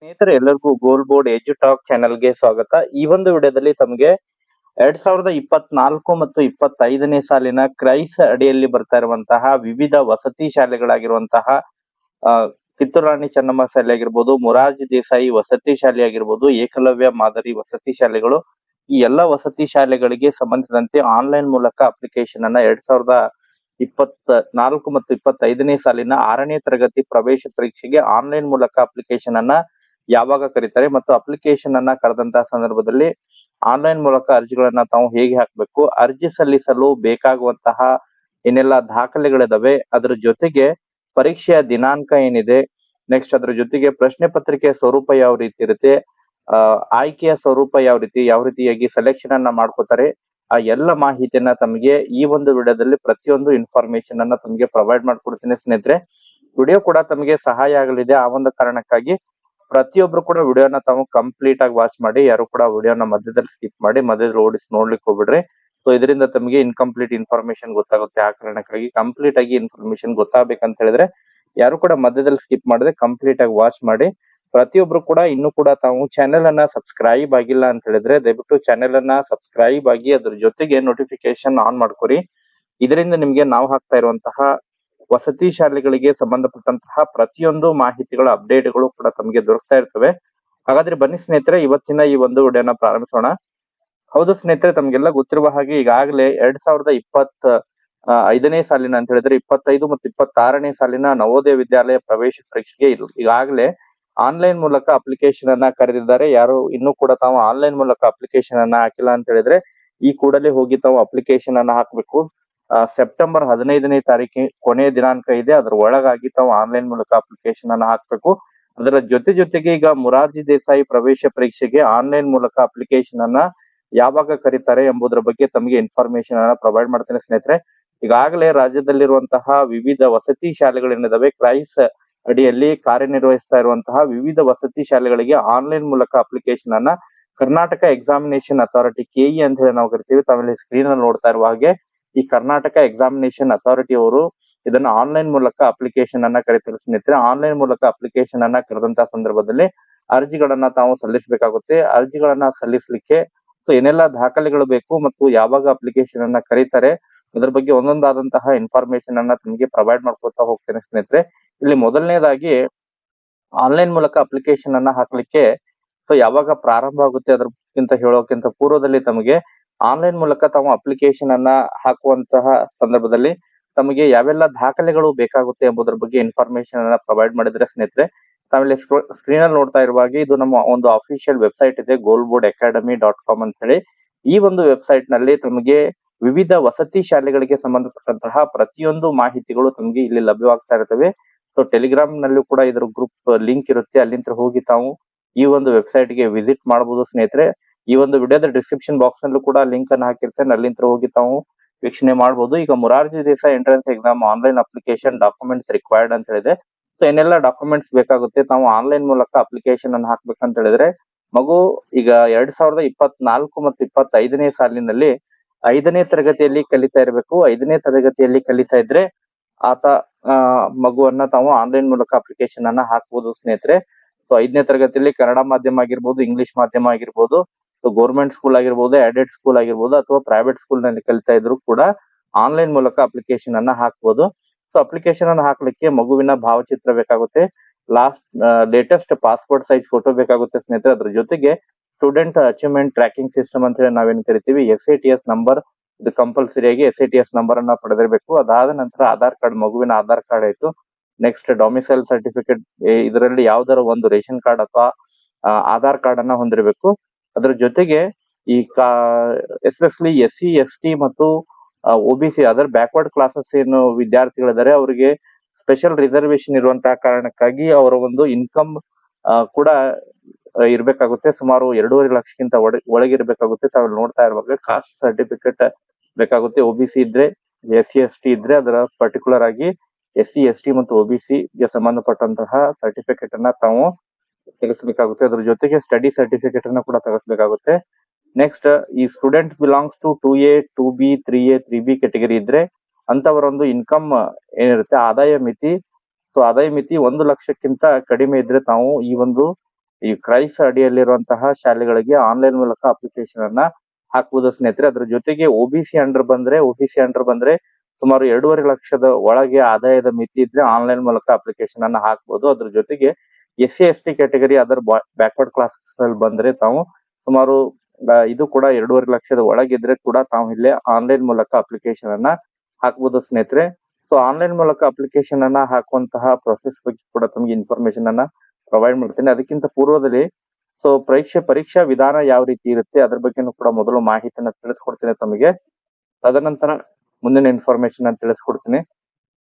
ಸ್ನೇಹಿತರೆ ಎಲ್ಲರಿಗೂ ಗೋಲ್ ಬೋರ್ಡ್ ಎಜು ಟಾಕ್ ಚಾನೆಲ್ಗೆ ಸ್ವಾಗತ. ಈ ಒಂದು ವಿಡಿಯೋದಲ್ಲಿ ತಮಗೆ 2024 ಮತ್ತು 25ನೇ ಸಾಲಿನ ಕ್ರೈಸ್ ಅಡಿಯಲ್ಲಿ ಬರ್ತಾ ಇರುವಂತಹ ವಿವಿಧ ವಸತಿ ಶಾಲೆಗಳಾಗಿರುವಂತಹ ಕಿತ್ತೂರು ರಾಣಿ ಚೆನ್ನಮ್ಮ ಶಾಲೆ ಆಗಿರ್ಬೋದು, ಮೊರಾರ್ಜಿ ದೇಸಾಯಿ ವಸತಿ ಶಾಲೆ ಆಗಿರ್ಬೋದು, ಏಕಲವ್ಯ ಮಾದರಿ ವಸತಿ ಶಾಲೆಗಳು, ಈ ಎಲ್ಲ ವಸತಿ ಶಾಲೆಗಳಿಗೆ ಸಂಬಂಧಿಸಿದಂತೆ ಆನ್ಲೈನ್ ಮೂಲಕ ಅಪ್ಲಿಕೇಶನ್ ಅನ್ನ 2024 ಮತ್ತು 25ನೇ ಸಾಲಿನ 6ನೇ ತರಗತಿ ಪ್ರವೇಶ ಪರೀಕ್ಷೆಗೆ ಆನ್ಲೈನ್ ಮೂಲಕ ಅಪ್ಲಿಕೇಶನ್ ಅನ್ನ ಯಾವಾಗ ಕರೀತಾರೆ ಮತ್ತು ಅಪ್ಲಿಕೇಶನ್ ಅನ್ನ ಕರೆದಂತಹ ಸಂದರ್ಭದಲ್ಲಿ ಆನ್ಲೈನ್ ಮೂಲಕ ಅರ್ಜಿಗಳನ್ನ ತಾವು ಹೇಗೆ ಹಾಕಬೇಕು, ಅರ್ಜಿ ಸಲ್ಲಿಸಲು ಬೇಕಾಗುವಂತಹ ಏನೆಲ್ಲ ದಾಖಲೆಗಳಿದಾವೆ, ಅದ್ರ ಜೊತೆಗೆ ಪರೀಕ್ಷೆಯ ದಿನಾಂಕ ಏನಿದೆ, ನೆಕ್ಸ್ಟ್ ಅದ್ರ ಜೊತೆಗೆ ಪ್ರಶ್ನೆ ಪತ್ರಿಕೆಯ ಸ್ವರೂಪ ಯಾವ ರೀತಿ ಇರುತ್ತೆ, ಆಯ್ಕೆಯ ಸ್ವರೂಪ ಯಾವ ರೀತಿಯಾಗಿ ಸೆಲೆಕ್ಷನ್ ಅನ್ನ ಮಾಡ್ಕೋತಾರೆ, ಆ ಎಲ್ಲ ಮಾಹಿತಿಯನ್ನ ತಮಗೆ ಈ ಒಂದು ವಿಡಿಯೋದಲ್ಲಿ ಪ್ರತಿಯೊಂದು ಇನ್ಫಾರ್ಮೇಶನ್ ಅನ್ನ ತಮಗೆ ಪ್ರೊವೈಡ್ ಮಾಡ್ಕೊಡ್ತೀನಿ ಸ್ನೇಹಿತರೆ. ವಿಡಿಯೋ ಕೂಡ ತಮಗೆ ಸಹಾಯ ಆಗಲಿದೆ. ಆ ಒಂದು ಕಾರಣಕ್ಕಾಗಿ ಪ್ರತಿಯೊಬ್ರು ಕೂಡ ವಿಡಿಯೋನ ತಾವು ಕಂಪ್ಲೀಟ್ ಆಗಿ ವಾಚ್ ಮಾಡಿ, ಯಾರು ಕೂಡ ವಿಡಿಯೋನ ಮಧ್ಯದಲ್ಲಿ ಸ್ಕಿಪ್ ಮಾಡಿ ಮಧ್ಯದಲ್ಲಿ ಓಡಿಸಿ ನೋಡ್ಲಿಕ್ಕೆ ಹೋಗ್ಬಿಡ್ರಿ. ಸೊ ಇದರಿಂದ ತಮಗೆ ಇನ್ಕಂಪ್ಲೀಟ್ ಇನ್ಫಾರ್ಮೇಶನ್ ಗೊತ್ತಾಗುತ್ತೆ. ಆ ಕಾರಣಕ್ಕಾಗಿ ಕಂಪ್ಲೀಟ್ ಆಗಿ ಇನ್ಫಾರ್ಮೇಶನ್ ಗೊತ್ತಾಗಬೇಕಂತ ಹೇಳಿದ್ರೆ ಯಾರು ಕೂಡ ಮಧ್ಯದಲ್ಲಿ ಸ್ಕಿಪ್ ಮಾಡದೆ ಕಂಪ್ಲೀಟ್ ಆಗಿ ವಾಚ್ ಮಾಡಿ. ಪ್ರತಿಯೊಬ್ರು ಕೂಡ ಇನ್ನೂ ಕೂಡ ತಾವು ಚಾನೆಲ್ ಅನ್ನ ಸಬ್ಸ್ಕ್ರೈಬ್ ಆಗಿಲ್ಲ ಅಂತ ಹೇಳಿದ್ರೆ ದಯವಿಟ್ಟು ಚಾನೆಲ್ ಅನ್ನ ಸಬ್ಸ್ಕ್ರೈಬ್ ಆಗಿ ಅದ್ರ ಜೊತೆಗೆ ನೋಟಿಫಿಕೇಶನ್ ಆನ್ ಮಾಡ್ಕೊರಿ. ಇದರಿಂದ ನಿಮ್ಗೆ ನಾವು ಹಾಕ್ತಾ ಇರುವಂತಹ ವಸತಿ ಶಾಲೆಗಳಿಗೆ ಸಂಬಂಧಪಟ್ಟಂತಹ ಪ್ರತಿಯೊಂದು ಮಾಹಿತಿಗಳ ಅಪ್ಡೇಟ್ಗಳು ಕೂಡ ತಮಗೆ ದೊರಕ್ತಾ ಇರ್ತವೆ. ಹಾಗಾದ್ರೆ ಬನ್ನಿ ಸ್ನೇಹಿತರೆ, ಇವತ್ತಿನ ಈ ಒಂದು ವಿಡಿಯೋನ ಪ್ರಾರಂಭಿಸೋಣ. ಹೌದು ಸ್ನೇಹಿತರೆ, ತಮ್ಗೆಲ್ಲ ಗೊತ್ತಿರುವ ಹಾಗೆ ಈಗಾಗಲೇ 2025ನೇ ಸಾಲಿನ ಅಂತ ಹೇಳಿದ್ರೆ 25 ಮತ್ತು 26ನೇ ಸಾಲಿನ ನವೋದಯ ವಿದ್ಯಾಲಯ ಪ್ರವೇಶ ಪರೀಕ್ಷೆಗೆ ಈಗಾಗಲೇ ಆನ್ಲೈನ್ ಮೂಲಕ ಅಪ್ಲಿಕೇಶನ್ ಅನ್ನ ಕರೆದಿದ್ದಾರೆ. ಯಾರು ಇನ್ನೂ ಕೂಡ ತಾವು ಆನ್ಲೈನ್ ಮೂಲಕ ಅಪ್ಲಿಕೇಶನ್ ಅನ್ನ ಹಾಕಿಲ್ಲ ಅಂತ ಹೇಳಿದ್ರೆ ಈ ಕೂಡಲೇ ಹೋಗಿ ತಾವು ಅಪ್ಲಿಕೇಶನ್ ಅನ್ನ ಹಾಕಬೇಕು. ಸೆಪ್ಟೆಂಬರ್ 15ನೇ ತಾರೀಕಿನ ಕೊನೆಯ ದಿನಾಂಕ ಇದೆ, ಅದರ ಒಳಗಾಗಿ ತಾವು ಆನ್ಲೈನ್ ಮೂಲಕ ಅಪ್ಲಿಕೇಶನ್ ಅನ್ನ ಹಾಕಬೇಕು. ಅದರ ಜೊತೆಗೆ ಈಗ ಮೊರಾರ್ಜಿ ದೇಸಾಯಿ ಪ್ರವೇಶ ಪರೀಕ್ಷೆಗೆ ಆನ್ಲೈನ್ ಮೂಲಕ ಅಪ್ಲಿಕೇಶನ್ ಅನ್ನ ಯಾವಾಗ ಕರೀತಾರೆ ಎಂಬುದರ ಬಗ್ಗೆ ತಮಗೆ ಇನ್ಫಾರ್ಮೇಶನ್ ಅನ್ನ ಪ್ರೊವೈಡ್ ಮಾಡ್ತೇನೆ ಸ್ನೇಹಿತರೆ. ಈಗಾಗಲೇ ರಾಜ್ಯದಲ್ಲಿರುವಂತಹ ವಿವಿಧ ವಸತಿ ಶಾಲೆಗಳೇನಿದಾವೆ, ಕ್ರೈಸ್ ಅಡಿಯಲ್ಲಿ ಕಾರ್ಯನಿರ್ವಹಿಸ್ತಾ ಇರುವಂತಹ ವಿವಿಧ ವಸತಿ ಶಾಲೆಗಳಿಗೆ ಆನ್ಲೈನ್ ಮೂಲಕ ಅಪ್ಲಿಕೇಶನ್ ಅನ್ನ ಕರ್ನಾಟಕ ಎಕ್ಸಾಮಿನೇಷನ್ ಅಥಾರಿಟಿ ಕೆಇ ಅಂತ ಹೇಳಿ ನಾವು ಕರಿತೀವಿ. ತಾವೆಲ್ಲ ಸ್ಕ್ರೀನ್ ಅಲ್ಲಿ ನೋಡ್ತಾ ಇರುವ ಹಾಗೆ ಈ ಕರ್ನಾಟಕ ಎಕ್ಸಾಮಿನೇಷನ್ ಅಥಾರಿಟಿ ಅವರು ಇದನ್ನ ಆನ್ಲೈನ್ ಮೂಲಕ ಅಪ್ಲಿಕೇಶನ್ ಅನ್ನ ಕರೀತಾರೆ ಸ್ನೇಹಿತರೆ. ಆನ್ಲೈನ್ ಮೂಲಕ ಅಪ್ಲಿಕೇಶನ್ ಅನ್ನ ಕರೆದಂತಹ ಸಂದರ್ಭದಲ್ಲಿ ಅರ್ಜಿಗಳನ್ನ ತಾವು ಸಲ್ಲಿಸಬೇಕಾಗುತ್ತೆ. ಅರ್ಜಿಗಳನ್ನ ಸಲ್ಲಿಸಲಿಕ್ಕೆ ಸೊ ಏನೆಲ್ಲ ದಾಖಲೆಗಳು ಬೇಕು ಮತ್ತು ಯಾವಾಗ ಅಪ್ಲಿಕೇಶನ್ ಅನ್ನ ಕರೀತಾರೆ ಅದ್ರ ಬಗ್ಗೆ ಒಂದೊಂದಾದಂತಹ ಇನ್ಫಾರ್ಮೇಶನ್ ಅನ್ನ ನಿಮಗೆ ಪ್ರೊವೈಡ್ ಮಾಡ್ಕೊತಾ ಹೋಗ್ತೇನೆ ಸ್ನೇಹಿತರೆ. ಇಲ್ಲಿ ಮೊದಲನೇದಾಗಿ ಆನ್ಲೈನ್ ಮೂಲಕ ಅಪ್ಲಿಕೇಶನ್ ಅನ್ನ ಹಾಕ್ಲಿಕ್ಕೆ ಸೊ ಯಾವಾಗ ಪ್ರಾರಂಭ ಆಗುತ್ತೆ ಅದಕ್ಕಿಂತ ಹೇಳೋಕ್ಕಿಂತ ಪೂರ್ವದಲ್ಲಿ ತಮಗೆ ಆನ್ಲೈನ್ ಮೂಲಕ ತಾವು ಅಪ್ಲಿಕೇಶನ್ ಅನ್ನ ಹಾಕುವಂತಹ ಸಂದರ್ಭದಲ್ಲಿ ತಮಗೆ ಯಾವೆಲ್ಲ ದಾಖಲೆಗಳು ಬೇಕಾಗುತ್ತೆ ಎಂಬುದರ ಬಗ್ಗೆ ಇನ್ಫಾರ್ಮೇಶನ್ ಅನ್ನ ಪ್ರೊವೈಡ್ ಮಾಡಿದ್ರೆ ಸ್ನೇಹಿತರೆ, ತಾವಿಲ್ಲಿ ಸ್ಕ್ರೀನ್ ಅಲ್ಲಿ ನೋಡ್ತಾ ಇರುವ ಹಾಗೆ ಇದು ನಮ್ಮ ಒಂದು ಅಫಿಷಿಯಲ್ ವೆಬ್ಸೈಟ್ ಇದೆ, goalboardacademy.com ಅಂತ ಹೇಳಿ. ಈ ಒಂದು ವೆಬ್ಸೈಟ್ ನಲ್ಲಿ ತಮಗೆ ವಿವಿಧ ವಸತಿ ಶಾಲೆಗಳಿಗೆ ಸಂಬಂಧಪಟ್ಟಂತಹ ಪ್ರತಿಯೊಂದು ಮಾಹಿತಿಗಳು ತಮಗೆ ಇಲ್ಲಿ ಲಭ್ಯವಾಗ್ತಾ ಇರ್ತವೆ. ಸೊ ಟೆಲಿಗ್ರಾಮ್ ನಲ್ಲೂ ಕೂಡ ಇದರ ಗ್ರೂಪ್ ಲಿಂಕ್ ಇರುತ್ತೆ, ಅಲ್ಲಿಂದ ಹೋಗಿ ತಾವು ಈ ಒಂದು ವೆಬ್ಸೈಟ್ ಗೆ ವಿಸಿಟ್ ಮಾಡಬಹುದು ಸ್ನೇಹಿತರೆ. ಈ ಒಂದು ವಿಡಿಯೋದ ಡಿಸ್ಕ್ರಿಪ್ಷನ್ ಬಾಕ್ಸ್ ನಲ್ಲೂ ಕೂಡ ಲಿಂಕ್ ಅನ್ನು ಹಾಕಿರ್ತೇನೆ, ಅಲ್ಲಿಂದ ಹೋಗಿ ತಾವು ವೀಕ್ಷಣೆ ಮಾಡಬಹುದು. ಈಗ Morarji Desai entrance exam online application documents required ಅಂತ ಹೇಳಿದೆ. ಸೊ ಏನೆಲ್ಲ ಡಾಕ್ಯುಮೆಂಟ್ಸ್ ಬೇಕಾಗುತ್ತೆ ತಾವು ಆನ್ಲೈನ್ ಮೂಲಕ ಅಪ್ಲಿಕೇಶನ್ ಅನ್ನು ಹಾಕ್ಬೇಕಂತ ಹೇಳಿದ್ರೆ, ಮಗು ಈಗ 2024 ಮತ್ತು 25ನೇ ಸಾಲಿನಲ್ಲಿ 5ನೇ ತರಗತಿಯಲ್ಲಿ ಕಲಿತಾ ಇರಬೇಕು. 5ನೇ ತರಗತಿಯಲ್ಲಿ ಕಲಿತಾ ಇದ್ರೆ ಆತ ಮಗುವನ್ನ ತಾವು ಆನ್ಲೈನ್ ಮೂಲಕ ಅಪ್ಲಿಕೇಶನ್ ಅನ್ನ ಹಾಕಬಹುದು ಸ್ನೇಹಿತರೆ. ಸೊ 5ನೇ ತರಗತಿಯಲ್ಲಿ ಕನ್ನಡ ಮಾಧ್ಯಮ ಆಗಿರ್ಬೋದು, ಇಂಗ್ಲಿಷ್ ಮಾಧ್ಯಮ ಆಗಿರ್ಬೋದು, ಸೊ ಗೌರ್ಮೆಂಟ್ ಸ್ಕೂಲ್ ಆಗಿರ್ಬೋದು, ಏಡೆಡ್ ಸ್ಕೂಲ್ ಆಗಿರ್ಬೋದು ಅಥವಾ ಪ್ರೈವೇಟ್ ಸ್ಕೂಲ್ ನಲ್ಲಿ ಕಲಿತಾ ಇದ್ರು ಕೂಡ ಆನ್ಲೈನ್ ಮೂಲಕ ಅಪ್ಲಿಕೇಶನ್ ಅನ್ನ ಹಾಕಬಹುದು. ಸೊ ಅಪ್ಲಿಕೇಶನ್ ಅನ್ನ ಹಾಕ್ಲಿಕ್ಕೆ ಮಗುವಿನ ಭಾವಚಿತ್ರ ಬೇಕಾಗುತ್ತೆ, ಲೇಟೆಸ್ಟ್ ಪಾಸ್ಪೋರ್ಟ್ ಸೈಜ್ ಫೋಟೋ ಬೇಕಾಗುತ್ತೆ ಸ್ನೇಹಿತರೆ. ಅದ್ರ ಜೊತೆಗೆ ಸ್ಟೂಡೆಂಟ್ ಅಚೀವ್ಮೆಂಟ್ ಟ್ರ್ಯಾಕಿಂಗ್ ಸಿಸ್ಟಮ್ ಅಂತ ಹೇಳಿ ನಾವೇನ್ ಕರಿತೀವಿ, SATS ನಂಬರ್, ಇದು ಕಂಪಲ್ಸರಿಯಾಗಿ SATS ನಂಬರ್ ಅನ್ನ ಪಡೆದಿರಬೇಕು. ಅದಾದ ನಂತರ ಆಧಾರ್ ಕಾರ್ಡ್, ಮಗುವಿನ ಆಧಾರ್ ಕಾರ್ಡ್ ಆಯ್ತು. ನೆಕ್ಸ್ಟ್ ಡೊಮಿಸೈಲ್ ಸರ್ಟಿಫಿಕೇಟ್, ಇದರಲ್ಲಿ ಯಾವ್ದಾರ ಒಂದು ರೇಷನ್ ಕಾರ್ಡ್ ಅಥವಾ ಆಧಾರ್ ಕಾರ್ಡ್ ಅನ್ನ ಹೊಂದಿರಬೇಕು. ಅದ್ರ ಜೊತೆಗೆ ಈ ಎಸ್ಪೆಷಲಿ SC ST ಮತ್ತು OBC ಅದರ್ ಬ್ಯಾಕ್ವರ್ಡ್ ಕ್ಲಾಸಸ್ ಏನು ವಿದ್ಯಾರ್ಥಿಗಳಿದ್ದಾರೆ ಅವರಿಗೆ ಸ್ಪೆಷಲ್ ರಿಸರ್ವೇಶನ್ ಇರುವಂತಹ ಕಾರಣಕ್ಕಾಗಿ ಅವರ ಒಂದು ಇನ್ಕಮ್ ಕೂಡ ಇರ್ಬೇಕಾಗುತ್ತೆ. ಸುಮಾರು 2.5 ಲಕ್ಷಕ್ಕಿಂತ ಒಳಗಿರ್ಬೇಕಾಗುತ್ತೆ. ತಾವು ನೋಡ್ತಾ ಇರುವಾಗ ಕಾಸ್ಟ್ ಸರ್ಟಿಫಿಕೇಟ್ ಬೇಕಾಗುತ್ತೆ. OBC ಇದ್ರೆ, SC ST ಇದ್ರೆ ಅದರ ಪರ್ಟಿಕ್ಯುಲರ್ ಆಗಿ SC ST ಮತ್ತು OBC ಗೆ ಸಂಬಂಧಪಟ್ಟಂತಹ ಸರ್ಟಿಫಿಕೇಟ್ ಅನ್ನ ತಾವು ತೆಗೆಸಬೇಕಾಗುತ್ತೆ. ಅದ್ರ ಜೊತೆಗೆ ಸ್ಟಡಿ ಸರ್ಟಿಫಿಕೇಟ್ ಅನ್ನ ಕೂಡ ತೆಗೆಸಬೇಕಾಗುತ್ತೆ. ನೆಕ್ಸ್ಟ್ ಈ student belongs to 2A 2B 3A 3B category ಇದ್ರೆ ಅಂತವರ ಒಂದು ಇನ್ಕಮ್ ಏನಿರುತ್ತೆ ಆದಾಯ ಮಿತಿ, ಸೊ ಆದಾಯ ಮಿತಿ 1 ಲಕ್ಷಕ್ಕಿಂತ ಕಡಿಮೆ ಇದ್ರೆ ತಾವು ಈ ಒಂದು ಈ ಕ್ರೈಸ್ ಅಡಿಯಲ್ಲಿರುವಂತಹ ಶಾಲೆಗಳಿಗೆ ಆನ್ಲೈನ್ ಮೂಲಕ ಅಪ್ಲಿಕೇಶನ್ ಅನ್ನ ಹಾಕಬಹುದು ಸ್ನೇಹಿತರೆ. ಅದ್ರ ಜೊತೆಗೆ ಒಬಿಸಿ ಅಂಡರ್ ಬಂದ್ರೆ ಸುಮಾರು 2.5 ಲಕ್ಷದ ಒಳಗೆ ಆದಾಯದ ಮಿತಿ ಇದ್ರೆ ಆನ್ಲೈನ್ ಮೂಲಕ ಅಪ್ಲಿಕೇಶನ್ ಅನ್ನ ಹಾಕಬಹುದು. ಅದ್ರ ಜೊತೆಗೆ SC ST category other backward classes ಅಲ್ಲಿ ಬಂದ್ರೆ ತಾವು ಸುಮಾರು ಇದು ಕೂಡ 2.5 ಲಕ್ಷದ ಒಳಗಿದ್ರೆ ಕೂಡ ತಾವು ಇಲ್ಲೇ ಆನ್ಲೈನ್ ಮೂಲಕ ಅಪ್ಲಿಕೇಶನ್ ಅನ್ನ ಹಾಕಬಹುದು ಸ್ನೇಹಿತರೆ. ಸೊ ಆನ್ಲೈನ್ ಮೂಲಕ ಅಪ್ಲಿಕೇಶನ್ ಅನ್ನ ಹಾಕುವಂತಹ ಪ್ರೊಸೆಸ್ ಬಗ್ಗೆ ಕೂಡ ತಮಗೆ ಇನ್ಫಾರ್ಮೇಶನ್ ಅನ್ನ ಪ್ರೊವೈಡ್ ಮಾಡ್ತೇನೆ. ಅದಕ್ಕಿಂತ ಪೂರ್ವದಲ್ಲಿ ಸೊ ಪರೀಕ್ಷಾ ವಿಧಾನ ಯಾವ ರೀತಿ ಇರುತ್ತೆ ಅದ್ರ ಬಗ್ಗೆನೂ ಕೂಡ ಮೊದಲು ಮಾಹಿತಿಯನ್ನ ತಿಳಿಸ್ಕೊಡ್ತೇನೆ ತಮಗೆ. ತದನಂತರ ಮುಂದಿನ ಇನ್ಫಾರ್ಮೇಶನ್ ಅನ್ನು ತಿಳಿಸ್ಕೊಡ್ತೀನಿ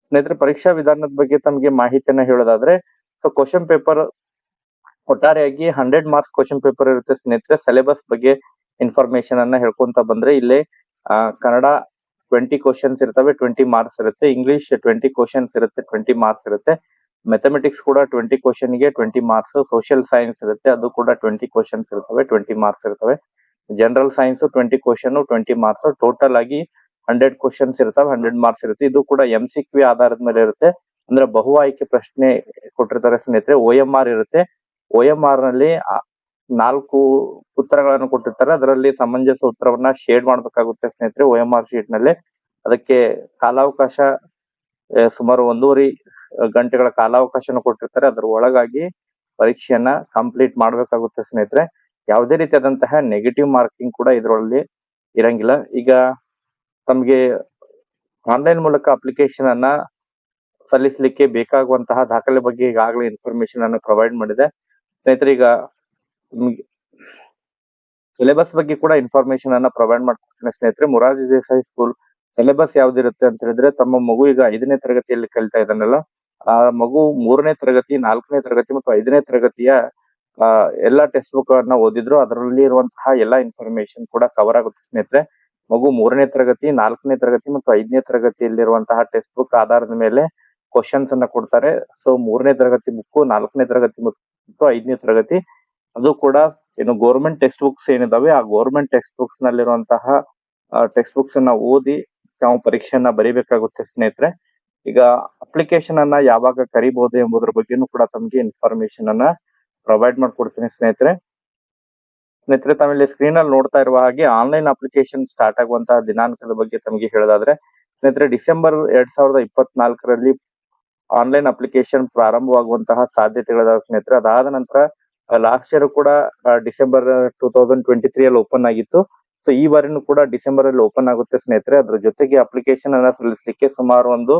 ಸ್ನೇಹಿತರೆ. ಪರೀಕ್ಷಾ ವಿಧಾನದ ಬಗ್ಗೆ ತಮಗೆ ಮಾಹಿತಿಯನ್ನ ಹೇಳೋದಾದ್ರೆ, ಸೊ ಕ್ವಶನ್ ಪೇಪರ್ ಒಟ್ಟಾರೆಯಾಗಿ 100 ಮಾರ್ಕ್ಸ್ ಕ್ವಶನ್ ಪೇಪರ್ ಇರುತ್ತೆ ಸ್ನೇಹಿತರೆ. ಸಿಲೆಬಸ್ ಬಗ್ಗೆ ಇನ್ಫಾರ್ಮೇಶನ್ ಅನ್ನ ಹೇಳ್ಕೊಂತ ಬಂದ್ರೆ ಇಲ್ಲಿ ಕನ್ನಡ 20 ಕ್ವಶನ್ಸ್ ಇರ್ತವೆ, 20 ಮಾರ್ಕ್ಸ್ ಇರುತ್ತೆ. ಇಂಗ್ಲಿಷ್ 20 ಕ್ವಶನ್ಸ್ ಇರುತ್ತೆ, 20 ಮಾರ್ಕ್ಸ್ ಇರುತ್ತೆ. ಮ್ಯಾಥಮೆಟಿಕ್ಸ್ ಕೂಡ 20 ಕ್ವಶನ್ ಗೆ 20 ಮಾರ್ಕ್ಸ್. ಸೋಷಿಯಲ್ ಸೈನ್ಸ್ ಇರುತ್ತೆ, ಅದು ಕೂಡ 20 ಕ್ವಶನ್ಸ್ ಇರ್ತವೆ, 20 ಮಾರ್ಕ್ಸ್ ಇರ್ತವೆ. General science 20 question, 20 marks. Total ಆಗಿ 100 ಕ್ವಶನ್ಸ್ ಇರ್ತವೆ, 100 ಮಾರ್ಕ್ಸ್ ಇರುತ್ತೆ. ಇದು ಕೂಡ MCQ ಆಧಾರದ ಮೇಲೆ ಇರುತ್ತೆ, ಅಂದ್ರೆ ಬಹು ಆಯ್ಕೆ ಪ್ರಶ್ನೆ ಕೊಟ್ಟಿರ್ತಾರೆ ಸ್ನೇಹಿತರೆ. OMR ಇರುತ್ತೆ. OMR ನಲ್ಲಿ 4 ಉತ್ತರಗಳನ್ನು ಕೊಟ್ಟಿರ್ತಾರೆ. ಅದರಲ್ಲಿ ಸಮಂಜಸ ಉತ್ತರವನ್ನ ಶೇಡ್ ಮಾಡ್ಬೇಕಾಗುತ್ತೆ ಸ್ನೇಹಿತರೆ OMR ಶೀಟ್ ನಲ್ಲಿ. ಅದಕ್ಕೆ ಕಾಲಾವಕಾಶ ಸುಮಾರು 1.5 ಗಂಟೆಗಳ ಕಾಲಾವಕಾಶನ ಕೊಟ್ಟಿರ್ತಾರೆ. ಅದರ ಒಳಗಾಗಿ ಪರೀಕ್ಷೆಯನ್ನ ಕಂಪ್ಲೀಟ್ ಮಾಡ್ಬೇಕಾಗುತ್ತೆ ಸ್ನೇಹಿತರೆ. ಯಾವುದೇ ರೀತಿಯಾದಂತಹ ನೆಗೆಟಿವ್ ಮಾರ್ಕಿಂಗ್ ಕೂಡ ಇದರಲ್ಲಿ ಇರಂಗಿಲ್ಲ. ಈಗ ತಮಗೆ ಆನ್ಲೈನ್ ಮೂಲಕ ಅಪ್ಲಿಕೇಶನ್ ಅನ್ನ ಸಲ್ಲಿಸಲಿಕ್ಕೆ ಬೇಕಾಗುವಂತಹ ದಾಖಲೆ ಬಗ್ಗೆ ಈಗಾಗಲೇ ಇನ್ಫಾರ್ಮೇಶನ್ ಅನ್ನು ಪ್ರೊವೈಡ್ ಮಾಡಿದೆ ಸ್ನೇಹಿತರೆ. ಈಗ ಸಿಲೆಬಸ್ ಬಗ್ಗೆ ಕೂಡ ಇನ್ಫಾರ್ಮೇಶನ್ ಅನ್ನ ಪ್ರೊವೈಡ್ ಮಾಡ್ಕೊಡ್ತೀನಿ ಸ್ನೇಹಿತರೆ. ಮೊರಾರ್ಜಿ ದೇಸಾಯಿ ಸ್ಕೂಲ್ ಸಿಲೆಬಸ್ ಯಾವ್ದಿರುತ್ತೆ ಅಂತ ಹೇಳಿದ್ರೆ, ತಮ್ಮ ಮಗು ಈಗ 5ನೇ ತರಗತಿಯಲ್ಲಿ ಕಲಿತಾ ಇದ್ದಾನಲ್ಲ, ಆ ಮಗು 3ನೇ ತರಗತಿ, 4ನೇ ತರಗತಿ ಮತ್ತು 5ನೇ ತರಗತಿಯ ಎಲ್ಲಾ ಟೆಕ್ಸ್ಟ್ ಬುಕ್ ಅನ್ನ ಓದಿದ್ರು ಅದರಲ್ಲಿ ಇರುವಂತಹ ಎಲ್ಲಾ ಇನ್ಫಾರ್ಮೇಶನ್ ಕೂಡ ಕವರ್ ಆಗುತ್ತೆ ಸ್ನೇಹಿತರೆ. ಮಗು 3ನೇ ತರಗತಿ, 4ನೇ ತರಗತಿ ಮತ್ತು 5ನೇ ತರಗತಿಯಲ್ಲಿರುವಂತಹ ಟೆಕ್ಸ್ಟ್ ಬುಕ್ ಆಧಾರದ ಮೇಲೆ ಕ್ವಶನ್ಸ್ ಅನ್ನ ಕೊಡ್ತಾರೆ. ಸೊ 3ನೇ ತರಗತಿ ಬುಕ್, 4ನೇ ತರಗತಿ ಮತ್ತು 5ನೇ ತರಗತಿ ಅದು ಕೂಡ ಏನು ಗೌರ್ಮೆಂಟ್ ಟೆಕ್ಸ್ಟ್ ಬುಕ್ಸ್ ಏನಿದಾವೆ ಆ ಗೌರ್ಮೆಂಟ್ ಟೆಕ್ಸ್ಟ್ ಬುಕ್ಸ್ ನಲ್ಲಿರುವಂತಹ ಟೆಕ್ಸ್ಟ್ ಬುಕ್ಸ್ ಅನ್ನ ಓದಿ ನಾವು ಪರೀಕ್ಷೆಯನ್ನ ಬರೀಬೇಕಾಗುತ್ತೆ ಸ್ನೇಹಿತರೆ. ಈಗ ಅಪ್ಲಿಕೇಶನ್ ಅನ್ನ ಯಾವಾಗ ಕರಿಬಹುದು ಎಂಬುದರ ಬಗ್ಗೆನೂ ಕೂಡ ತಮಗೆ ಇನ್ಫಾರ್ಮೇಶನ್ ಅನ್ನ ಪ್ರೊವೈಡ್ ಮಾಡ್ಕೊಡ್ತೀನಿ ಸ್ನೇಹಿತರೆ. ತಾವಿಲ್ಲಿ ಸ್ಕ್ರೀನ್ ಅಲ್ಲಿ ನೋಡ್ತಾ ಇರುವ ಹಾಗೆ ಆನ್ಲೈನ್ ಅಪ್ಲಿಕೇಶನ್ ಸ್ಟಾರ್ಟ್ ಆಗುವಂತಹ ದಿನಾಂಕದ ಬಗ್ಗೆ ತಮಗೆ ಹೇಳೋದಾದ್ರೆ ಸ್ನೇಹಿತರೆ, ಡಿಸೆಂಬರ್ 2024ರಲ್ಲಿ ಆನ್ಲೈನ್ ಅಪ್ಲಿಕೇಶನ್ ಪ್ರಾರಂಭವಾಗುವಂತಹ ಸಾಧ್ಯತೆಗಳಿದಾವೆ ಸ್ನೇಹಿತರೆ. ಅದಾದ ನಂತರ ಲಾಸ್ಟ್ ಇಯರ್ ಕೂಡ ಡಿಸೆಂಬರ್ 2023 ಅಲ್ಲಿ ಓಪನ್ ಆಗಿತ್ತು. ಸೊ ಈ ಬಾರಿನೂ ಕೂಡ ಡಿಸೆಂಬರ್ ಅಲ್ಲಿ ಓಪನ್ ಆಗುತ್ತೆ ಸ್ನೇಹಿತರೆ. ಅದ್ರ ಜೊತೆಗೆ ಅಪ್ಲಿಕೇಶನ್ ಅನ್ನ ಸಲ್ಲಿಸಲಿಕ್ಕೆ ಸುಮಾರು ಒಂದು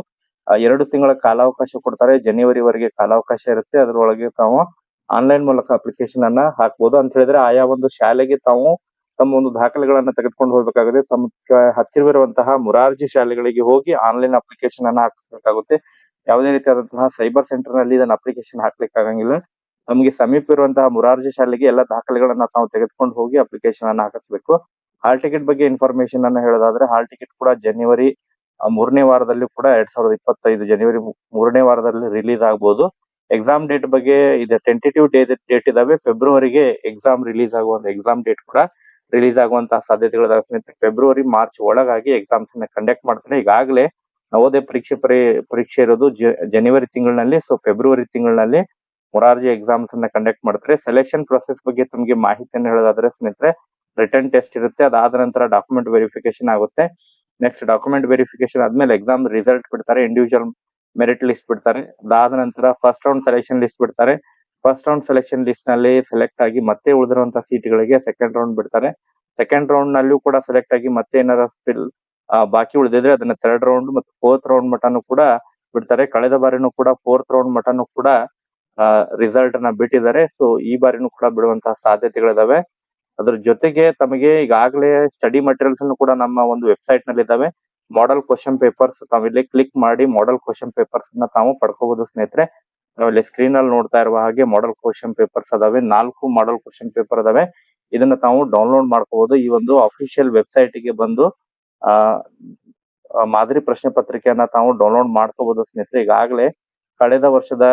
2 ತಿಂಗಳ ಕಾಲಾವಕಾಶ ಕೊಡ್ತಾರೆ. ಜನವರಿವರೆಗೆ ಕಾಲಾವಕಾಶ ಇರುತ್ತೆ. ಅದರೊಳಗೆ ತಾವು ಆನ್ಲೈನ್ ಮೂಲಕ ಅಪ್ಲಿಕೇಶನ್ ಅನ್ನ ಹಾಕ್ಬೋದು. ಅಂತ ಹೇಳಿದ್ರೆ ಆಯಾ ಒಂದು ಶಾಲೆಗೆ ತಾವು ತಮ್ಮ ಒಂದು ದಾಖಲೆಗಳನ್ನ ತೆಗೆದುಕೊಂಡು ಹೋಗ್ಬೇಕಾಗುತ್ತೆ. ತಮ್ಮ ಹತ್ತಿರವಿರುವಂತಹ ಮೊರಾರ್ಜಿ ಶಾಲೆಗಳಿಗೆ ಹೋಗಿ ಆನ್ಲೈನ್ ಅಪ್ಲಿಕೇಶನ್ ಅನ್ನ ಹಾಕಿಸ್ಬೇಕಾಗುತ್ತೆ. ಯಾವುದೇ ರೀತಿಯಾದಂತಹ ಸೈಬರ್ ಸೆಂಟರ್ ನಲ್ಲಿ ಇದನ್ನ ಅಪ್ಲಿಕೇಶನ್ ಹಾಕ್ಲಿಕ್ಕೆ ಆಗಂಗಿಲ್ಲ. ನಮಗೆ ಸಮೀಪ ಇರುವಂತಹ ಮೊರಾರ್ಜಿ ಶಾಲೆಗೆ ಎಲ್ಲ ದಾಖಲೆಗಳನ್ನ ತಾವು ತೆಗೆದುಕೊಂಡು ಹೋಗಿ ಅಪ್ಲಿಕೇಶನ್ ಅನ್ನ ಹಾಕಿಸ್ಬೇಕು. ಹಾಲ್ ಟಿಕೆಟ್ ಬಗ್ಗೆ ಇನ್ಫಾರ್ಮೇಶನ್ ಅನ್ನ ಹೇಳೋದಾದ್ರೆ, ಹಾಲ್ ಟಿಕೆಟ್ ಕೂಡ ಜನವರಿ 3ನೇ ವಾರದಲ್ಲಿ ಕೂಡ 2025 ಜನವರಿ 3ನೇ ವಾರದಲ್ಲಿ ರಿಲೀಸ್ ಆಗ್ಬೋದು. ಎಕ್ಸಾಮ್ ಡೇಟ್ ಬಗ್ಗೆ ಇದೆ ಟೆಂಟೇಟಿವ್ ಡೇಟ್ ಇದಾವೆ. ಫೆಬ್ರವರಿಗೆ ಎಕ್ಸಾಮ್ ಡೇಟ್ ಕೂಡ ರಿಲೀಸ್ ಆಗುವಂತಹ ಸಾಧ್ಯತೆಗಳಿದಾವೆ ಸ್ನೇಹಿತರೆ. ಫೆಬ್ರವರಿ ಮಾರ್ಚ್ ಒಳಗಾಗಿ ಎಕ್ಸಾಮ್ಸ್ ಅನ್ನ ಕಂಡಕ್ಟ್ ಮಾಡ್ತಾರೆ. ಈಗಾಗಲೇ ನವೋದಯ ಪರೀಕ್ಷೆ ಇರೋದು ಜನವರಿ ತಿಂಗಳಿನಲ್ಲಿ. ಸೊ ಫೆಬ್ರವರಿ ತಿಂಗಳಿನಲ್ಲಿ ಮೊರಾರ್ಜಿ ಎಕ್ಸಾಮ್ಸ್ ಅನ್ನ ಕಂಡಕ್ಟ್ ಮಾಡ್ತಾರೆ. ಸೆಲೆಕ್ಷನ್ ಪ್ರೊಸೆಸ್ ಬಗ್ಗೆ ತಮಗೆ ಮಾಹಿತಿಯನ್ನು ಹೇಳೋದಾದ್ರೆ ಸ್ನೇಹಿತರೆ, ರಿಟರ್ನ್ ಟೆಸ್ಟ್ ಇರುತ್ತೆ. ಅದಾದ ನಂತರ ಡಾಕ್ಯುಮೆಂಟ್ ವೆರಿಫಿಕೇಶನ್ ಆಗುತ್ತೆ. ನೆಕ್ಸ್ಟ್ ಡಾಕ್ಯುಮೆಂಟ್ ವೆರಿಫಿಕೇಶನ್ ಆದ್ಮೇಲೆ ಎಕ್ಸಾಮ್ ರಿಸಲ್ಟ್ ಬಿಡ್ತಾರೆ. ಇಂಡಿವಿಜುವಲ್ ಮೆರಿಟ್ ಲಿಸ್ಟ್ ಬಿಡ್ತಾರೆ. ಅದಾದ ನಂತರ ಫಸ್ಟ್ ರೌಂಡ್ ಸೆಲೆಕ್ಷನ್ ಲಿಸ್ಟ್ ಬಿಡ್ತಾರೆ. ಫಸ್ಟ್ ರೌಂಡ್ ಸೆಲೆಕ್ಷನ್ ಲಿಸ್ಟ್ ನಲ್ಲಿ ಸೆಲೆಕ್ಟ್ ಆಗಿ ಮತ್ತೆ ಉಳಿದಿರುವಂತಹ ಸೀಟ್ಗಳಿಗೆ ಸೆಕೆಂಡ್ ರೌಂಡ್ ಬಿಡ್ತಾರೆ. ಸೆಕೆಂಡ್ ರೌಂಡ್ ನಲ್ಲೂ ಕೂಡ ಸೆಲೆಕ್ಟ್ ಆಗಿ ಮತ್ತೆ ಏನಾರ ಬಾಕಿ ಉಳಿದಿದ್ರೆ ಅದನ್ನ 3rd ರೌಂಡ್ ಮತ್ತು 4th ರೌಂಡ್ ಮಟನು ಕೂಡ ಬಿಡ್ತಾರೆ. ಕಳೆದ ಬಾರಿನೂ ಕೂಡ 4th ರೌಂಡ್ ಮಟನು ಕೂಡ ರಿಸಲ್ಟ್ ಅನ್ನ ಬಿಟ್ಟಿದ್ದಾರೆ. ಸೊ ಈ ಬಾರಿನೂ ಕೂಡ ಬಿಡುವಂತಹ ಸಾಧ್ಯತೆಗಳಿದಾವೆ. ಅದ್ರ ಜೊತೆಗೆ ತಮಗೆ ಈಗಾಗಲೇ ಸ್ಟಡಿ ಮಟೀರಿಯಲ್ಸ್ ಅನ್ನು ಕೂಡ ನಮ್ಮ ಒಂದು ವೆಬ್ಸೈಟ್ ನಲ್ಲಿ ಇದಾವೆ. ಮಾಡೆಲ್ ಕ್ವಶನ್ ಪೇಪರ್ಸ್ ತಾವಿಲ್ಲಿ ಕ್ಲಿಕ್ ಮಾಡಿ ಮಾಡೆಲ್ ಕ್ವಶನ್ ಪೇಪರ್ಸ್ ಅನ್ನ ತಾವು ಪಡ್ಕೋಬಹುದು ಸ್ನೇಹಿತರೆ. ನಾವಿಲ್ಲಿ ಸ್ಕ್ರೀನ್ ಅಲ್ಲಿ ನೋಡ್ತಾ ಇರುವ ಹಾಗೆ ಮಾಡೆಲ್ ಕ್ವಶನ್ ಪೇಪರ್ಸ್ ಅದಾವೆ. 4 ಮಾಡೆಲ್ ಕ್ವಶನ್ ಪೇಪರ್ ಅದಾವೆ. ಇದನ್ನ ತಾವು ಡೌನ್ಲೋಡ್ ಮಾಡ್ಕೋಬಹುದು. ಈ ಒಂದು ಅಫಿಷಿಯಲ್ ವೆಬ್ಸೈಟ್ ಗೆ ಬಂದು ಮಾದರಿ ಪ್ರಶ್ನೆ ಪತ್ರಿಕೆಯನ್ನ ತಾವು ಡೌನ್ಲೋಡ್ ಮಾಡ್ಕೋಬಹುದು ಸ್ನೇಹಿತರೆ. ಈಗಾಗಲೇ ಕಳೆದ ವರ್ಷದ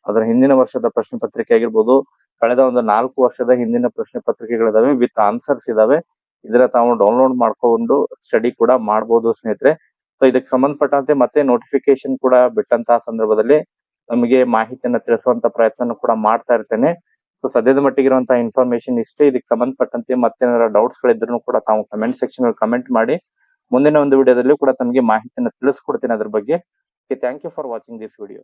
ಅದರ ಹಿಂದಿನ ವರ್ಷದ ಪ್ರಶ್ನೆ ಪತ್ರಿಕೆ ಆಗಿರ್ಬೋದು, ಕಳೆದ ಒಂದು 4 ವರ್ಷದ ಹಿಂದಿನ ಪ್ರಶ್ನೆ ಪತ್ರಿಕೆಗಳಿದಾವೆ, ವಿತ್ ಆನ್ಸರ್ಸ್ ಇದಾವೆ. ಇದನ್ನ ತಾವು ಡೌನ್ಲೋಡ್ ಮಾಡ್ಕೊಂಡು ಸ್ಟಡಿ ಕೂಡ ಮಾಡಬಹುದು ಸ್ನೇಹಿತರೆ. ಸೊ ಇದಕ್ಕೆ ಸಂಬಂಧಪಟ್ಟಂತೆ ಮತ್ತೆ ನೋಟಿಫಿಕೇಶನ್ ಕೂಡ ಬಿಟ್ಟಂತಹ ಸಂದರ್ಭದಲ್ಲಿ ನಮಗೆ ಮಾಹಿತಿಯನ್ನ ತಿಳಿಸುವಂತ ಪ್ರಯತ್ನ ಕೂಡ ಮಾಡ್ತಾ ಇರ್ತೇನೆ. ಸೊ ಸದ್ಯದ ಮಟ್ಟಿಗೆ ಇರುವಂತಹ ಇನ್ಫಾರ್ಮೇಶನ್ ಇಷ್ಟೇ. ಇದಕ್ಕೆ ಸಂಬಂಧಪಟ್ಟಂತೆ ಮತ್ತೇನಾರ ಡೌಟ್ಸ್ ಗಳಿದ್ರು ಕೂಡ ತಾವು ಕಮೆಂಟ್ ಸೆಕ್ಷನ್ ಅಲ್ಲಿ ಕಮೆಂಟ್ ಮಾಡಿ. ಮುಂದಿನ ಒಂದು ವಿಡಿಯೋದಲ್ಲಿ ಕೂಡ ತಮಗೆ ಮಾಹಿತಿಯನ್ನು ತಿಳಿಸ್ಕೊಡ್ತೀನಿ ಅದ್ರ ಬಗ್ಗೆ. Thank you for watching this video.